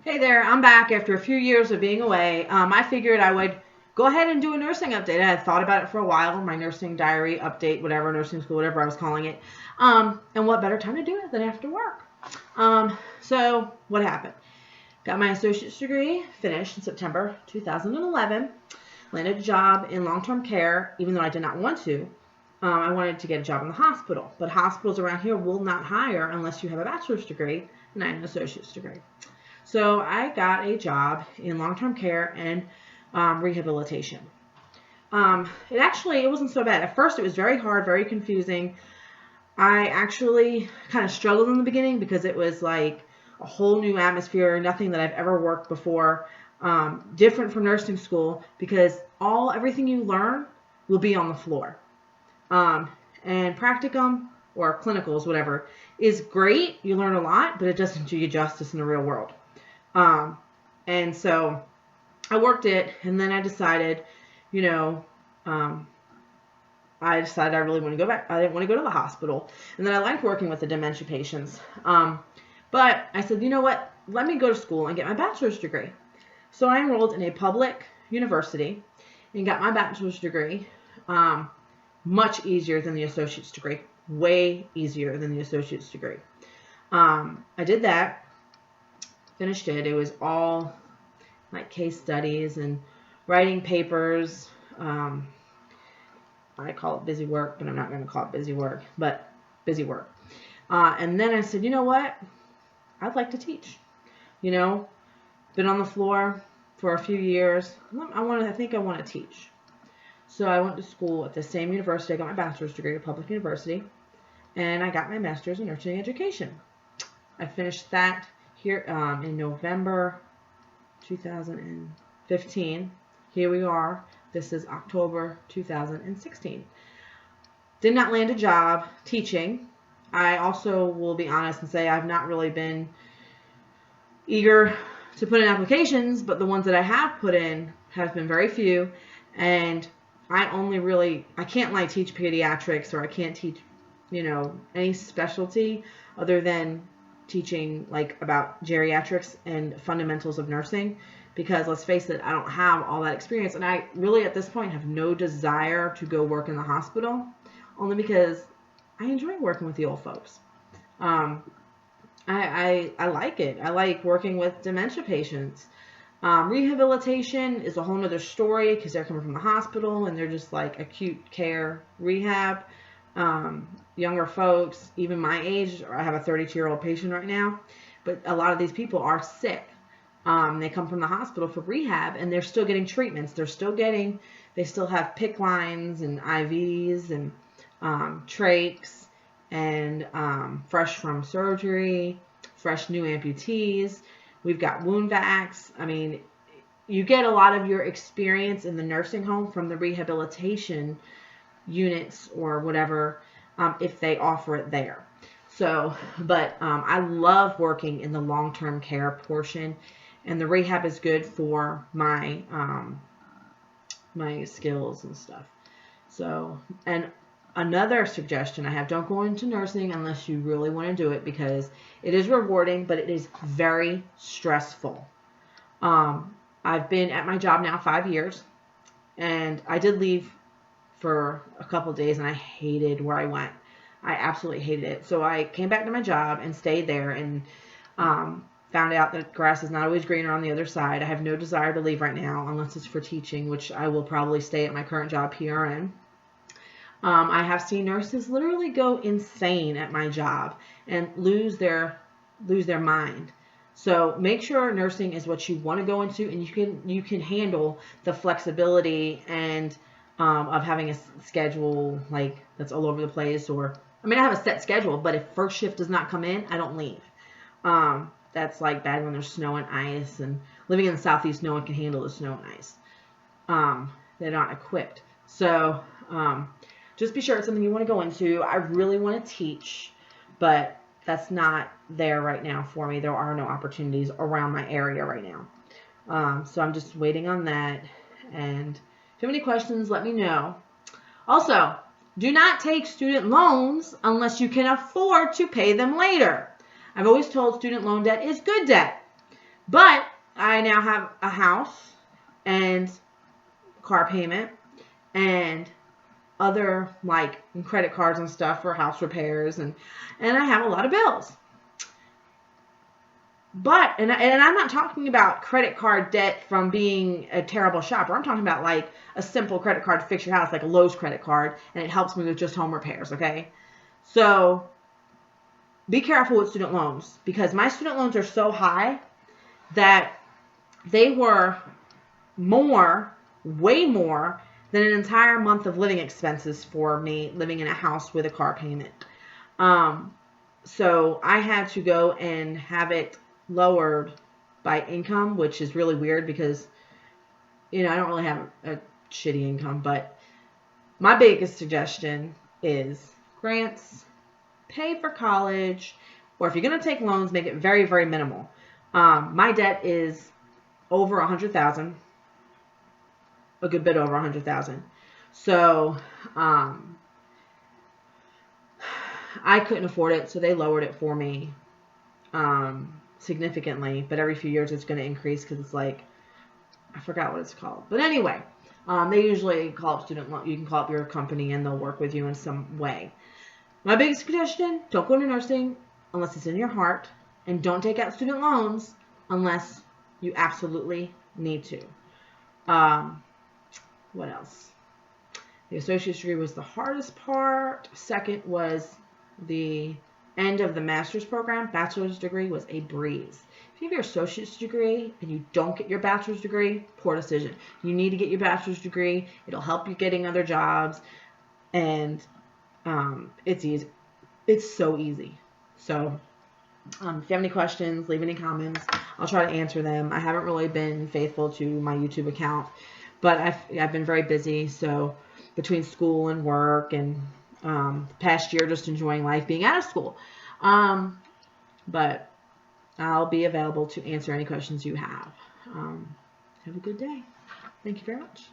Hey there, I'm back after a few years of being away. I figured I would go ahead and do a nursing update. I had thought about it for a while, my nursing diary update, whatever, nursing school, whatever I was calling it. And what better time to do it than after work? So what happened? Got my associate's degree, finished in September 2011, landed a job in long-term care, even though I did not want to. I wanted to get a job in the hospital, but hospitals around here will not hire unless you have a bachelor's degree, and I have an associate's degree. So I got a job in long-term care and rehabilitation. It wasn't so bad. At first, it was very hard, very confusing. I actually kind of struggled in the beginning because it was like a whole new atmosphere, nothing that I've ever worked before, different from nursing school because everything you learn will be on the floor. And practicum or clinicals, whatever, is great. You learn a lot, but it doesn't do you justice in the real world. And so I worked it, and then I decided, I decided I really want to go back. I didn't want to go to the hospital. And then I liked working with the dementia patients. But I said, you know what? Let me go to school and get my bachelor's degree. So I enrolled in a public university and got my bachelor's degree. Much easier than the associate's degree. Way easier than the associate's degree. I did that. Finished it. It was all like case studies and writing papers. I call it busy work, but I'm not going to call it busy work, but busy work. And then I said, you know what? I'd like to teach. Been on the floor for a few years. I think I want to teach. So I went to school at the same university. I got my bachelor's degree at a public university, and I got my master's in nursing education. I finished that here in November 2015. Here we are. This is October 2016. Did not land a job teaching. I also will be honest and say I've not really been eager to put in applications, but the ones that I have put in have been very few, and I can't teach pediatrics, or I can't teach, any specialty other than teaching about geriatrics and fundamentals of nursing, because let's face it, I don't have all that experience, and I really at this point have no desire to go work in the hospital, only because I enjoy working with the old folks. I like it. I like working with dementia patients. Rehabilitation is a whole nother story because they're coming from the hospital and they're just like acute care rehab. Younger folks, even my age, I have a 32-year-old patient right now, but a lot of these people are sick. They come from the hospital for rehab and they're still getting treatments. They still have PICC lines and IVs and trachs and fresh from surgery, fresh new amputees. We've got wound vacs. I mean, you get a lot of your experience in the nursing home from the rehabilitation units or whatever, if they offer it there. So, but I love working in the long-term care portion, and the rehab is good for my my skills and stuff. So, and another suggestion I have, don't go into nursing unless you really want to do it, because it is rewarding, but it is very stressful. I've been at my job now 5 years, and I did leave for a couple of days, and I hated where I went. I absolutely hated it. So I came back to my job and stayed there, and found out that grass is not always greener on the other side. I have no desire to leave right now unless it's for teaching, which I will probably stay at my current job PRN. I have seen nurses literally go insane at my job and lose their mind. So make sure nursing is what you want to go into, and you can handle the flexibility and of having a schedule that's all over the place. Or I have a set schedule, but if first shift does not come in, I don't leave. That's bad when there's snow and ice, and living in the Southeast, no one can handle the snow and ice. They're not equipped. So just be sure it's something you want to go into. I really want to teach, but that's not there right now for me. There are no opportunities around my area right now. So I'm just waiting on that. And if you have any questions, let me know. Also, do not take student loans unless you can afford to pay them later. I've always told student loan debt is good debt. But I now have a house and car payment and other like credit cards and stuff for house repairs, and I have a lot of bills. But and I'm not talking about credit card debt from being a terrible shopper. I'm talking about like a simple credit card to fix your house, like a Lowe's credit card, and it helps me with just home repairs, okay? So be careful with student loans, because my student loans are so high that they were way more than an entire month of living expenses for me living in a house with a car payment. So I had to go and have it lowered by income, which is really weird because, I don't really have a shitty income. But my biggest suggestion is grants, pay for college, or if you're going to take loans, make it very, very minimal. My debt is over $100,000, a good bit over $100,000. So I couldn't afford it, so they lowered it for me significantly. But every few years it's going to increase because it's like, I forgot what it's called. But anyway, they usually call up student loan. You can call up your company and they'll work with you in some way. My biggest suggestion, don't go into nursing unless it's in your heart, and don't take out student loans unless you absolutely need to. What else? The associate's degree was the hardest part. Second was the end of the master's program. Bachelor's degree was a breeze. If you have your associate's degree and you don't get your bachelor's degree, poor decision. You need to get your bachelor's degree. It'll help you getting other jobs, and it's easy. It's so easy. So if you have any questions, leave any comments. I'll try to answer them. I haven't really been faithful to my YouTube account, but I've been very busy. So between school and work and past year just enjoying life being out of school. But I'll be available to answer any questions you have. Have a good day. Thank you very much.